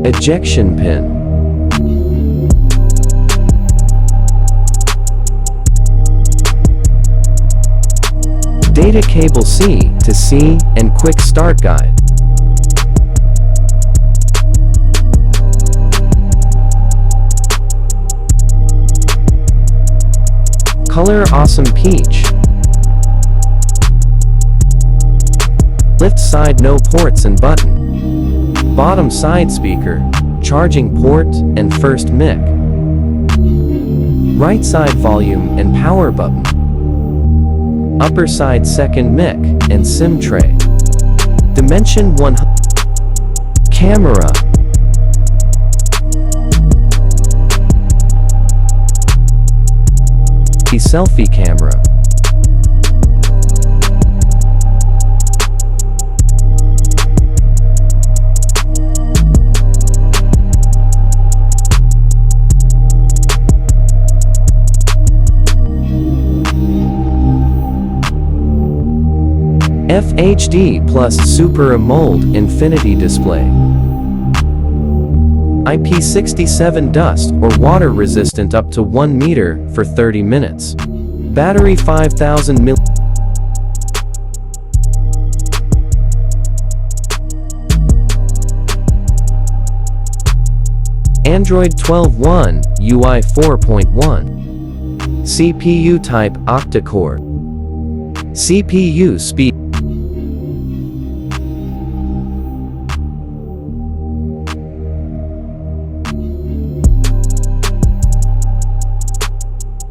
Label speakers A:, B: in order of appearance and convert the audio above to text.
A: Ejection pin. Data cable C to C and quick start guide. Color Awesome Peach. Lift side no ports and button. Bottom side speaker, charging port and first mic. Right side volume and power button. Upper side second mic and SIM tray. Dimension 100. Camera. Selfie camera. FHD plus Super AMOLED Infinity display. IP67 Dust or water resistant up to 1 meter for 30 minutes. Battery 5000 mAh. Android 12.1, UI 4.1. CPU type Octa core. CPU speed